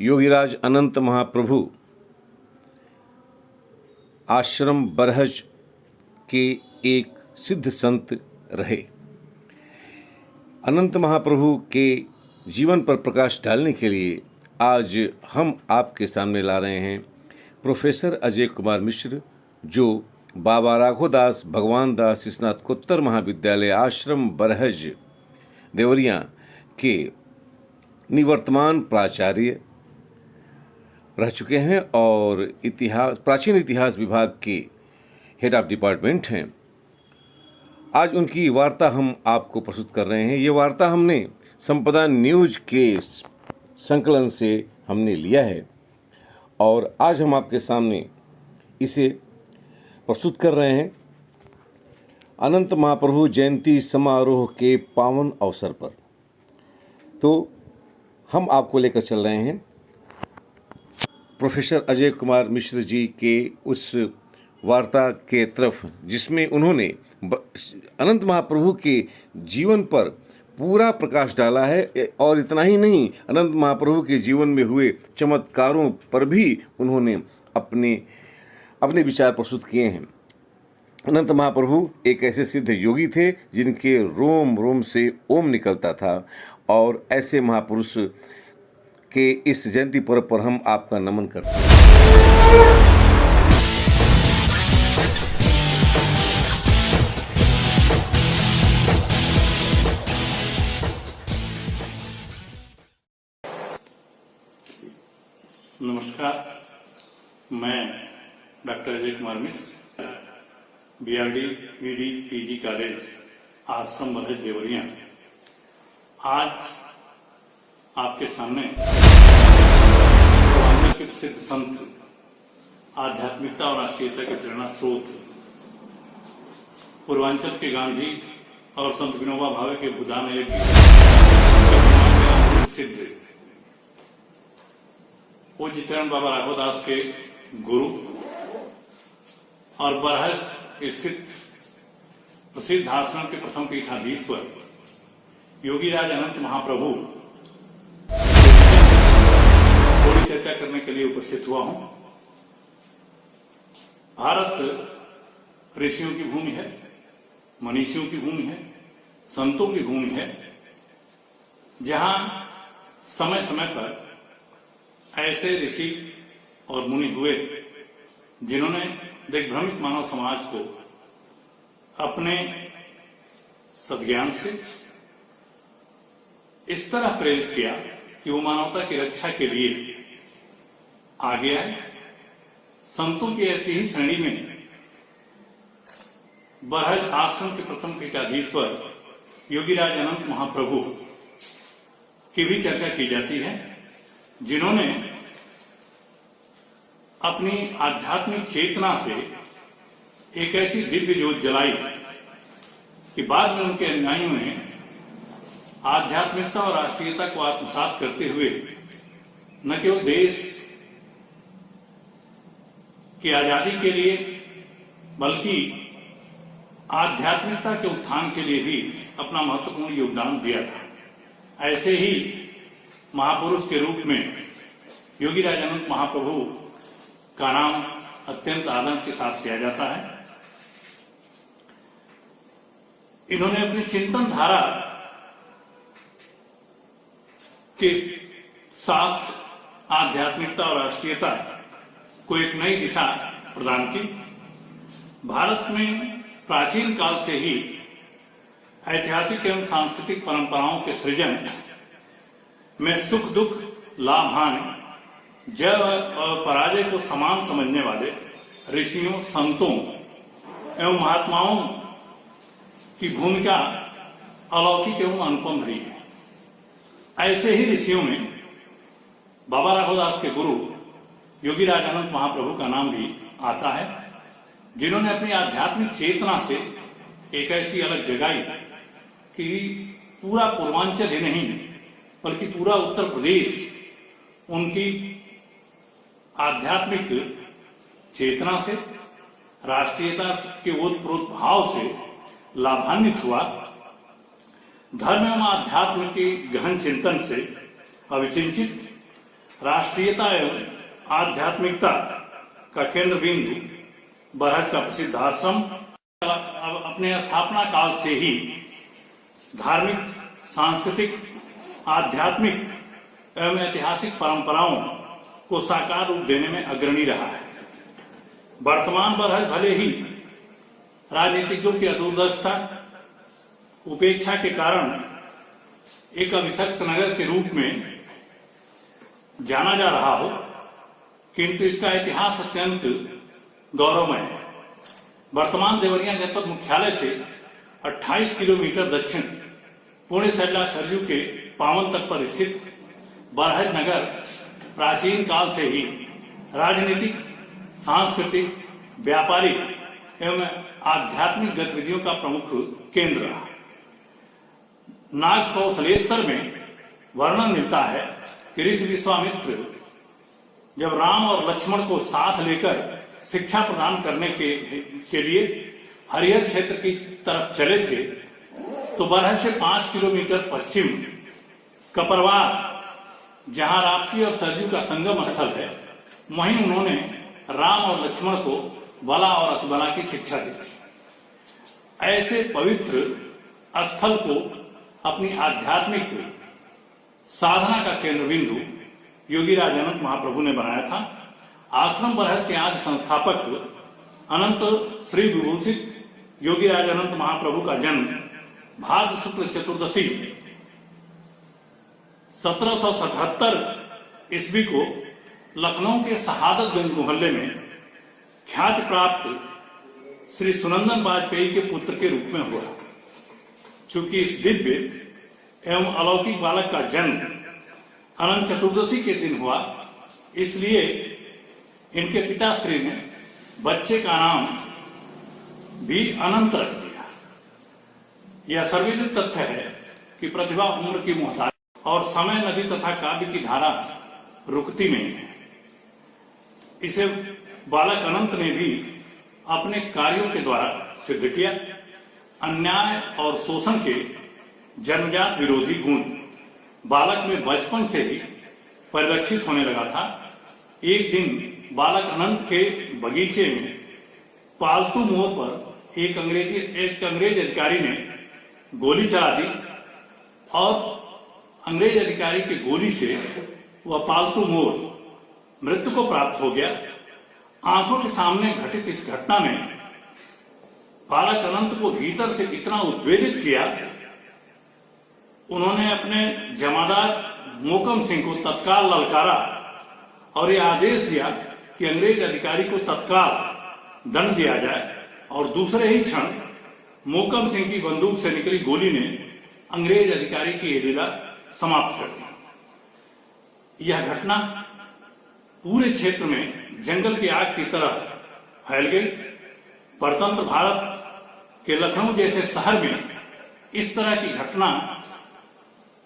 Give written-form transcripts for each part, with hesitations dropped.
योगीराज अनंत महाप्रभु आश्रम बरहज के एक सिद्ध संत रहे। अनंत महाप्रभु के जीवन पर प्रकाश डालने के लिए आज हम आपके सामने ला रहे हैं प्रोफेसर अजय कुमार मिश्र, जो बाबा राघोदास भगवान दास स्नातकोत्तर महाविद्यालय आश्रम बरहज देवरिया के निवर्तमान प्राचार्य रह चुके हैं और प्राचीन इतिहास विभाग के हेड ऑफ डिपार्टमेंट हैं। आज उनकी वार्ता हम आपको प्रस्तुत कर रहे हैं। ये वार्ता हमने संपदा न्यूज के संकलन से हमने लिया है और आज हम आपके सामने इसे प्रस्तुत कर रहे हैं अनंत महाप्रभु जयंती समारोह के पावन अवसर पर। तो हम आपको लेकर चल रहे हैं प्रोफेसर अजय कुमार मिश्र जी के उस वार्ता के तरफ, जिसमें उन्होंने अनंत महाप्रभु के जीवन पर पूरा प्रकाश डाला है और इतना ही नहीं, अनंत महाप्रभु के जीवन में हुए चमत्कारों पर भी उन्होंने अपने विचार प्रस्तुत किए हैं। अनंत महाप्रभु एक ऐसे सिद्ध योगी थे जिनके रोम रोम से ओम निकलता था और ऐसे महापुरुष के इस जयंती पर्व पर हम आपका नमन करते हैं। नमस्कार, मैं doctor Ajay Kumar Mishra, BRD ED PG college आश्रम बरहज देवरिया, आज आपके सामने पूर्वांचल के प्रसिद्ध संत, आध्यात्मिकता और राष्ट्रीयता के प्रेरणा स्रोत, पूर्वांचल के गांधी और संत विनोबा भावे के बुधान सिद्ध पूज्य चरण बाबा राघोदास के गुरु और बरहज स्थित प्रसिद्ध आश्रम के प्रथम पीठाधीश्वर योगीराज अनंत महाप्रभु थोड़ी चर्चा करने के लिए उपस्थित हुआ हूं। भारत ऋषियों की भूमि है, मनीषियों की भूमि है, संतों की भूमि है, जहां समय समय पर ऐसे ऋषि और मुनि हुए जिन्होंने दिग्भ्रमित मानव समाज को अपने सद्ज्ञान से इस तरह प्रेरित किया कि वो मानवता की रक्षा के लिए आगे आए। संतों की ऐसी ही श्रेणी में बरहज आश्रम के प्रथम पीठाधीश्वर योगीराज अनंत महाप्रभु की भी चर्चा की जाती है, जिन्होंने अपनी आध्यात्मिक चेतना से एक ऐसी दिव्य ज्योत जलाई कि बाद में उनके अनुयायियों ने आध्यात्मिकता और राष्ट्रीयता को आत्मसात करते हुए न केवल देश की आजादी के लिए बल्कि आध्यात्मिकता के उत्थान के लिए भी अपना महत्वपूर्ण योगदान दिया था। ऐसे ही महापुरुष के रूप में योगीराज अनंत महाप्रभु का नाम अत्यंत आदर के साथ लिया जाता है। इन्होंने अपनी चिंतन धारा के साथ आध्यात्मिकता और राष्ट्रीयता को एक नई दिशा प्रदान की। भारत में प्राचीन काल से ही ऐतिहासिक एवं सांस्कृतिक परंपराओं के सृजन में सुख दुख लाभ हानि जय और पराजय को समान समझने वाले ऋषियों, संतों एवं महात्माओं की भूमिका अलौकिक एवं अनुपम रही है। ऐसे ही ऋषियों में बाबा राघोदास के गुरु योगीराज अनंत महाप्रभु का नाम भी आता है, जिन्होंने अपनी आध्यात्मिक चेतना से एक ऐसी अलग जगाई कि पूरा पूर्वांचल ही नहीं बल्कि पूरा उत्तर प्रदेश उनकी आध्यात्मिक चेतना से, राष्ट्रीयता के ओतप्रोत भाव से लाभान्वित हुआ। धर्म एवं आध्यात्म के गहन चिंतन से अविसिंचित राष्ट्रीयता एवं आध्यात्मिकता का केंद्र बिंदु बरहज का प्रसिद्ध आश्रम अपने स्थापना काल से ही धार्मिक, सांस्कृतिक, आध्यात्मिक एवं ऐतिहासिक परंपराओं को साकार रूप देने में अग्रणी रहा है। वर्तमान बरहज भले ही राजनीतिज्ञों की अदूरदर्शिता, उपेक्षा के कारण एक अभिशक्त नगर के रूप में जाना जा रहा हो, किंतु इसका इतिहास अत्यंत गौरवमय है। वर्तमान देवरिया जनपद मुख्यालय से 28 किलोमीटर दक्षिण पुणे सैला सरयू के पावन तट पर स्थित बरहज नगर प्राचीन काल से ही राजनीतिक, सांस्कृतिक, व्यापारिक एवं आध्यात्मिक गतिविधियों का प्रमुख केंद्र रहा। नाग कौशलेत्तर में वर्णन मिलता है कि ऋषि विश्वामित्र जब राम और लक्ष्मण को साथ लेकर शिक्षा प्रदान करने के लिए हरिहर क्षेत्र की तरफ चले थे, तो बरहज से 5 किलोमीटर पश्चिम कपरवार, जहां राप्ती और सरयू का संगम स्थल है, वहीं उन्होंने राम और लक्ष्मण को बला और अतिबला की शिक्षा दी थी। ऐसे पवित्र स्थल को अपनी आध्यात्मिक साधना का केंद्र बिंदु योगीराज अनंत महाप्रभु ने बनाया था। आश्रम बरहज के आदि संस्थापक अनंत श्री विभूषित योगीराज अनंत महाप्रभु का जन्म भाद्र शुक्ल चतुर्दशी 1777 ईस्वी को लखनऊ के शहादतगंज मोहल्ले में ख्याति प्राप्त श्री सुनंदन वाजपेयी के पुत्र के रूप में हुआ। चूंकि इस दिव्य एवं अलौकिक बालक का जन्म अनंत चतुर्दशी के दिन हुआ, इसलिए इनके पिताश्री ने बच्चे का नाम भी अनंत रख दिया। यह सर्वविदित तथ्य है कि प्रतिभा उम्र की मोहताज और समय, नदी तथा काव्य की धारा रुकती नहीं है। इसे बालक अनंत ने भी अपने कार्यों के द्वारा सिद्ध किया। अन्याय और शोषण के जन्मजात विरोधी गुण बालक में बचपन से ही परिलक्षित होने लगा था। एक दिन बालक अनंत के बगीचे में पालतू मोर पर एक अंग्रेज अधिकारी ने गोली चला दी और अंग्रेज अधिकारी के गोली से वह पालतू मोर मृत्यु को प्राप्त हो गया। आंखों के सामने घटित इस घटना ने बालक अनंत को भीतर से इतना उद्वेलित किया, उन्होंने अपने जमादार मोकम सिंह को तत्काल ललकारा और यह आदेश दिया कि अंग्रेज अधिकारी को तत्काल दंड दिया जाए, और दूसरे ही क्षण मोकम सिंह की बंदूक से निकली गोली ने अंग्रेज अधिकारी की यह लीला समाप्त कर दी। यह घटना पूरे क्षेत्र में जंगल की आग की तरह फैल गई। परतंत्र भारत के लखनऊ जैसे शहर में इस तरह की घटना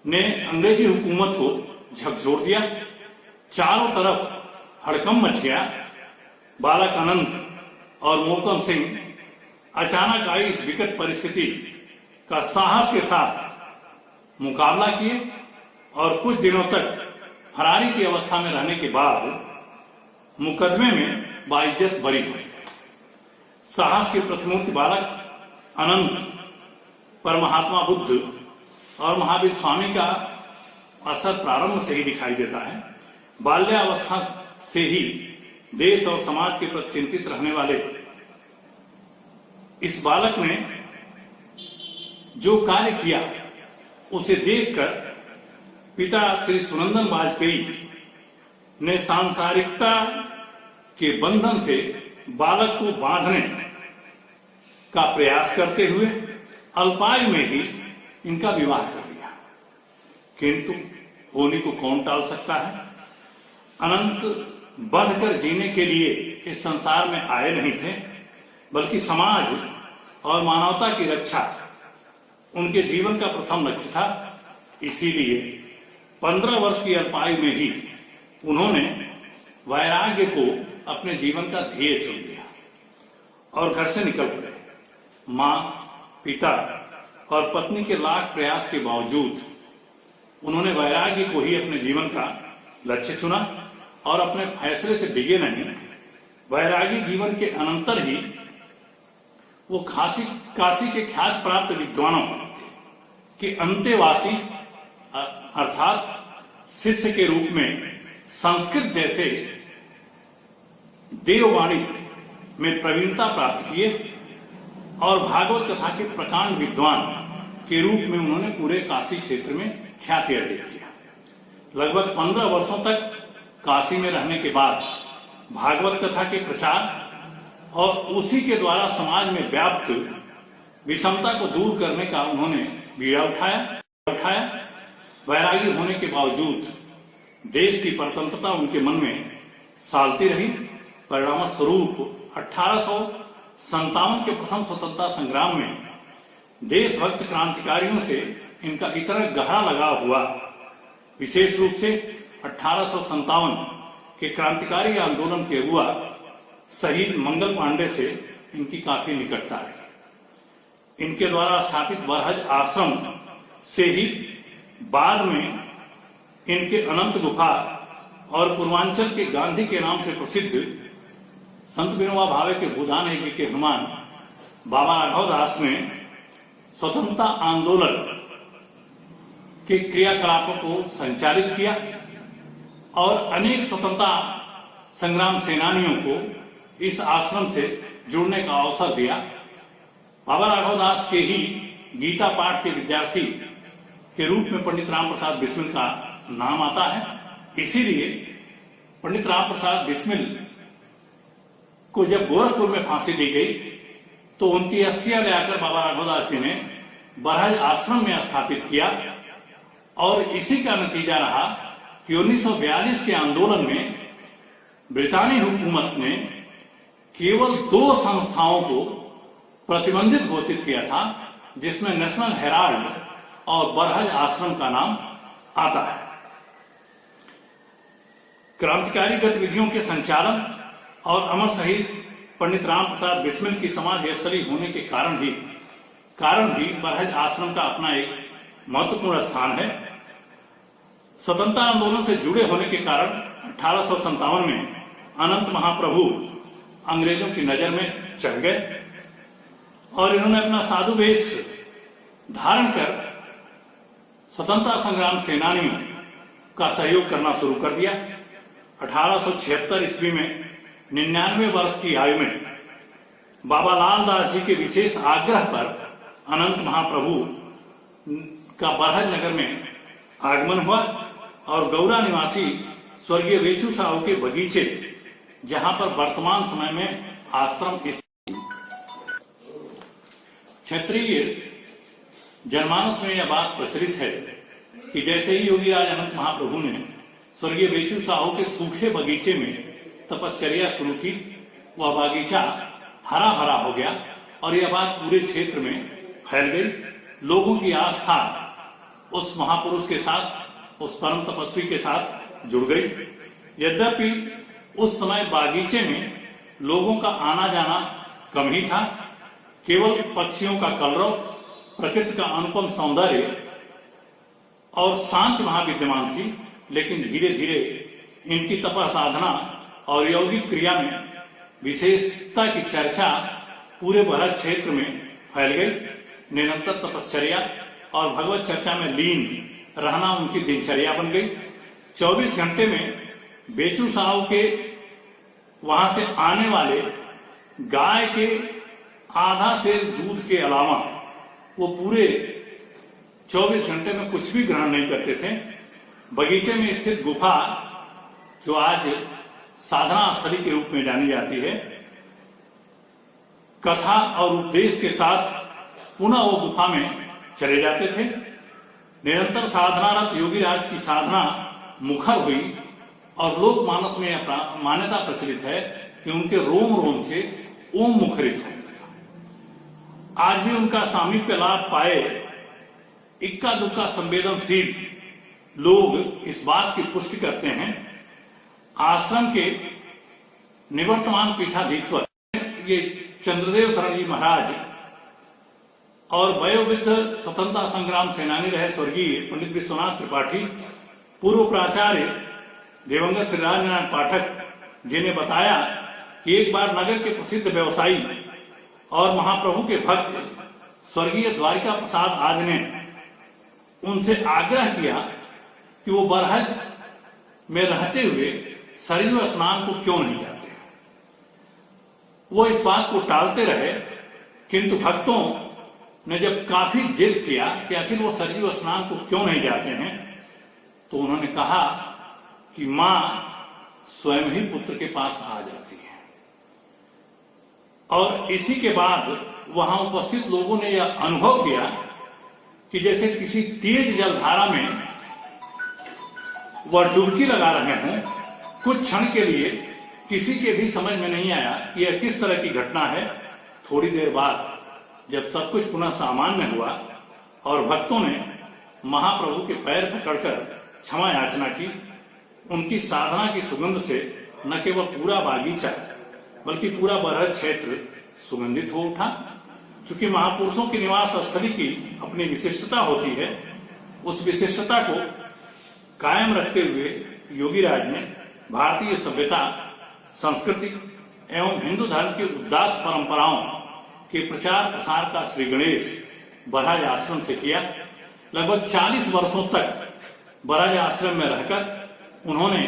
ने अंग्रेजी हुकूमत को झकझोर दिया। चारों तरफ हड़कंप मच गया। बालक अनंत और मोकम सिंह अचानक आई इस विकट परिस्थिति का साहस के साथ मुकाबला किए और कुछ दिनों तक फरारी की अवस्था में रहने के बाद मुकदमे में बाइज्जत बरी हुए। साहस की प्रतिमूर्ति बालक अनंत पर महात्मा बुद्ध और महावीर स्वामी का असर प्रारंभ से ही दिखाई देता है। बाल्यावस्था से ही देश और समाज के प्रति चिंतित रहने वाले इस बालक ने जो कार्य किया उसे देखकर पिता श्री सुनंदन वाजपेयी ने सांसारिकता के बंधन से बालक को बांधने का प्रयास करते हुए अल्पायु में ही इनका विवाह कर दिया। किंतु होनी को कौन टाल सकता है। अनंत बढ़कर जीने के लिए इस संसार में आए नहीं थे, बल्कि समाज और मानवता की रक्षा उनके जीवन का प्रथम लक्ष्य था। इसीलिए 15 वर्ष की अल्पायु में ही उन्होंने वैराग्य को अपने जीवन का ध्येय चुन लिया और घर से निकल पड़े। माँ, पिता और पत्नी के लाख प्रयास के बावजूद उन्होंने वैराग्य को ही अपने जीवन का लक्ष्य चुना और अपने फैसले से डिगे नहीं, वैरागी जीवन के अनंतर ही वो काशी के ख्यात प्राप्त विद्वानों के अंतेवासी अर्थात शिष्य के रूप में संस्कृत जैसे देववाणी में प्रवीणता प्राप्त किए और भागवत कथा के प्रकांड विद्वान के रूप में उन्होंने पूरे काशी क्षेत्र में ख्याति अर्जित किया। लगभग 15 वर्षों तक काशी में रहने के बाद भागवत कथा के प्रचार और उसी के द्वारा समाज में व्याप्त विषमता को दूर करने का उन्होंने बीड़ा उठाया। वैरागी होने के बावजूद देश की परतंत्रता उनके मन में सालती रही। परिणाम स्वरूप 1857 के प्रथम स्वतंत्रता संग्राम में देशभक्त क्रांतिकारियों से इनका इतना गहरा लगाव हुआ, विशेष रूप से 1857 के क्रांतिकारी आंदोलन के अगुआ शहीद मंगल पांडे से इनकी काफी निकटता रही। इनके द्वारा स्थापित बरहज आश्रम से ही बाद में इनके अनंत गुफा और पूर्वांचल के गांधी के नाम से प्रसिद्ध संत विनोबा भावे के भूदान यज्ञ के हनुमान बाबा राघव दास ने स्वतंत्रता आंदोलन के क्रियाकलापों को संचालित किया और अनेक स्वतंत्रता संग्राम सेनानियों को इस आश्रम से जुड़ने का अवसर दिया। बाबा राघव दास के ही गीता पाठ के विद्यार्थी के रूप में पंडित राम प्रसाद बिस्मिल का नाम आता है। इसीलिए पंडित राम प्रसाद बिस्मिल को जब गोरखपुर में फांसी दी गई तो उनकी अस्थियां लेकर बाबा राघवदास जी ने बरहज आश्रम में स्थापित किया और इसी का नतीजा रहा कि 1942 के आंदोलन में ब्रितानी हुकूमत ने केवल 2 संस्थाओं को प्रतिबंधित घोषित किया था, जिसमें नेशनल हेराल्ड और बरहज आश्रम का नाम आता है। क्रांतिकारी गतिविधियों के संचालन और अमर शहीद पंडित राम प्रसाद बिस्मिल की समाज स्थली होने के कारण भी बरहज आश्रम का अपना एक महत्वपूर्ण स्थान है। स्वतंत्रता आंदोलन से जुड़े होने के कारण 1857 में अनंत महाप्रभु अंग्रेजों की नजर में चढ़ गए और इन्होंने अपना साधु वेश धारण कर स्वतंत्रता संग्राम सेनानियों का सहयोग करना शुरू कर दिया। 1876 ईस्वी में 99 वर्ष की आयु में बाबा लाल दास जी के विशेष आग्रह पर अनंत महाप्रभु का बरहज नगर में आगमन हुआ और गौरा निवासी स्वर्गीय वेचू साहू के बगीचे, जहां पर वर्तमान समय में आश्रम क्षेत्रीय जनमानस में यह बात प्रचलित है कि जैसे ही योगी राज अनंत महाप्रभु ने स्वर्गीय वेचू साहू के सूखे बगीचे में तपस्या शुरू की, वह बगीचा हरा भरा हो गया और यह बात पूरे क्षेत्र में फैल गई। लोगों की आस्था उस महापुरुष के साथ, उस परम तपस्वी के साथ जुड़ गई। यद्यपि उस समय बागीचे में लोगों का आना जाना कम ही था, केवल पक्षियों का कलरव, प्रकृति का अनुपम सौंदर्य और शांति वहां विद्यमान थी। लेकिन धीरे धीरे इनकी तप साधना और यौगिक क्रिया में विशेषता की चर्चा पूरे बरहज क्षेत्र में फैल गई। निरंतर तपश्चर्या और भगवत चर्चा में लीन रहना उनकी दिनचर्या बन गई। 24 घंटे में बेचू साहू के वहां से आने वाले गाय के आधा सेर दूध के अलावा वो पूरे 24 घंटे में कुछ भी ग्रहण नहीं करते थे। बगीचे में स्थित गुफा, जो आज साधना स्थली के रूप में जानी जाती है, कथा और उपदेश के साथ पुनः वो गुफा में चले जाते थे। निरंतर साधनारत योगी राज की साधना मुखर हुई और लोक मानस में यह मान्यता प्रचलित है कि उनके रोम रोम से ओम मुखरित हो। आज भी उनका सामीप्य लाभ पाए इक्का दुक्का संवेदनशील लोग इस बात की पुष्टि करते हैं। आश्रम के निवर्तमान पीठाधीश्वर ये चंद्रदेव शरण जी महाराज और वयोवृद्ध स्वतंत्रता संग्राम सेनानी रहे स्वर्गीय पंडित विश्वनाथ त्रिपाठी, पूर्व प्राचार्य दिवंगत श्री राजनारायण पाठक जी ने बताया कि एक बार नगर के प्रसिद्ध व्यवसायी और महाप्रभु के भक्त स्वर्गीय द्वारिका प्रसाद आदि ने उनसे आग्रह किया कि वो बरहज में रहते हुए सरयू स्नान को क्यों नहीं जाते। वो इस बात को टालते रहे, किंतु भक्तों ने जब काफी जिद किया कि आखिर वो सरयू स्नान को क्यों नहीं जाते हैं, तो उन्होंने कहा कि मां स्वयं ही पुत्र के पास आ जाती है। और इसी के बाद वहां उपस्थित लोगों ने यह अनुभव किया कि जैसे किसी तेज जलधारा में वह डुबकी लगा रहे हों। कुछ क्षण के लिए किसी के भी समझ में नहीं आया कि यह किस तरह की घटना है। थोड़ी देर बाद जब सब कुछ पुनः सामान्य हुआ और भक्तों ने महाप्रभु के पैर पकड़कर क्षमा याचना की, उनकी साधना की सुगंध से न केवल पूरा बागीचा बल्कि पूरा बरहज क्षेत्र सुगंधित हो उठा। चूंकि महापुरुषों की निवास स्थली की अपनी विशिष्टता होती है, उस विशिष्टता को कायम रखते हुए योगीराज ने भारतीय सभ्यता, संस्कृति एवं हिंदू धर्म की उदात्त परंपराओं के प्रचार प्रसार का श्री गणेश बरहज आश्रम से किया। लगभग 40 वर्षों तक बरहज आश्रम में रहकर उन्होंने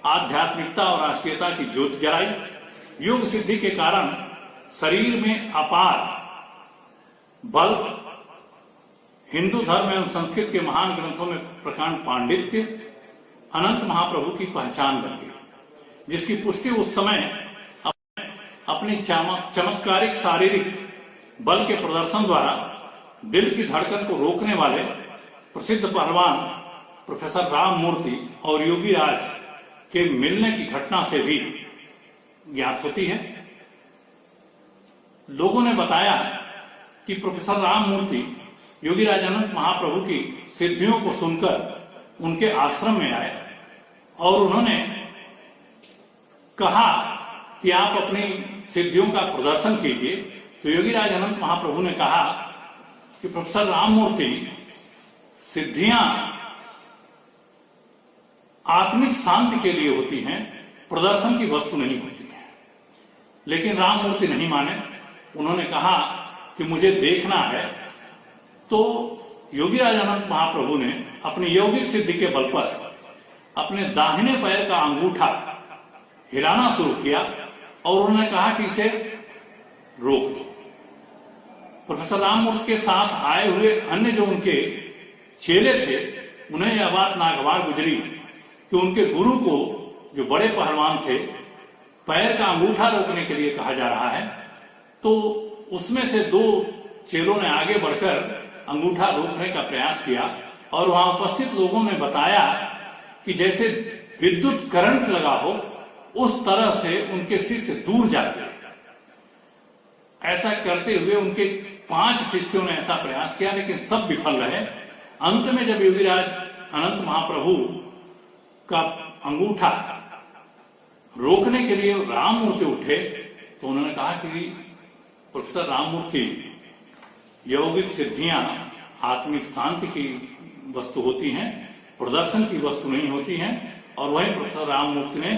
आध्यात्मिकता और राष्ट्रीयता की ज्योति जलाई। योग सिद्धि के कारण शरीर में अपार बल, हिंदू धर्म एवं संस्कृत के महान ग्रंथों में प्रकांड पांडित्य अनंत महाप्रभु की पहचान बन गई, जिसकी पुष्टि उस समय अपनी चमत्कारिक शारीरिक बल के प्रदर्शन द्वारा दिल की धड़कन को रोकने वाले प्रसिद्ध पहलवान प्रोफेसर राम मूर्ति और योगीराज के मिलने की घटना से भी ज्ञात होती है। लोगों ने बताया कि प्रोफेसर राम मूर्ति योगीराज अनंत महाप्रभु की सिद्धियों को सुनकर उनके आश्रम में आए और उन्होंने कहा कि आप अपनी सिद्धियों का प्रदर्शन कीजिए। तो योगीराज अनंत महाप्रभु ने कहा कि प्रोफेसर राम मूर्ति, सिद्धियां आत्मिक शांति के लिए होती हैं, प्रदर्शन की वस्तु नहीं होती है। लेकिन राम मूर्ति नहीं माने। उन्होंने कहा कि मुझे देखना है। तो योगीराज अनंत महाप्रभु ने अपनी यौगिक सिद्धि के बल पर अपने दाहिने पैर का अंगूठा हिलाना शुरू किया और उन्होंने कहा कि इसे रोक दो। प्रोफेसर राममूर्ति के साथ आए हुए अन्य जो उनके चेले थे, उन्हें यह बात नागवार गुजरी कि उनके गुरु को, जो बड़े पहलवान थे, पैर का अंगूठा रोकने के लिए कहा जा रहा है। तो उसमें से 2 चेलों ने आगे बढ़कर अंगूठा रोकने का प्रयास किया और वहां उपस्थित लोगों ने बताया कि जैसे विद्युत करंट लगा हो, उस तरह से उनके शिष्य दूर जाते। ऐसा करते हुए उनके 5 शिष्यों ने ऐसा प्रयास किया, लेकिन सब विफल रहे। अंत में जब योगीराज अनंत महाप्रभु का अंगूठा रोकने के लिए राममूर्ति उठे, तो उन्होंने कहा कि प्रोफेसर राममूर्ति, यौगिक सिद्धियां आत्मिक शांति की वस्तु होती हैं, प्रदर्शन की वस्तु नहीं होती हैं। और वहीं प्रोफेसर राममूर्ति ने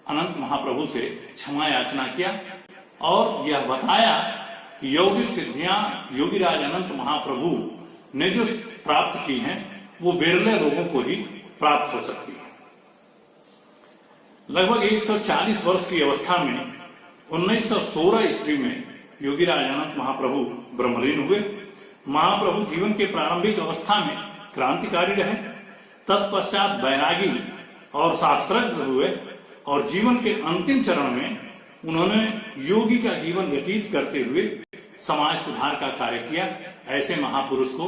अनंत महाप्रभु से क्षमा याचना किया और यह बताया कि यौगिक सिद्धियां योगीराज अनंत महाप्रभु ने जो प्राप्त की हैं, वो बिरले लोगों को ही प्राप्त हो सकती है। लगभग 140 वर्ष की अवस्था में 1916 ईस्वी में योगीराज अनंत महाप्रभु ब्रह्मलीन हुए। महाप्रभु जीवन के प्रारंभिक अवस्था में क्रांतिकारी रहे, तत्पश्चात वैरागी और शास्त्रज्ञ हुए और जीवन के अंतिम चरण में उन्होंने योगी का जीवन व्यतीत करते हुए समाज सुधार का कार्य किया। ऐसे महापुरुष को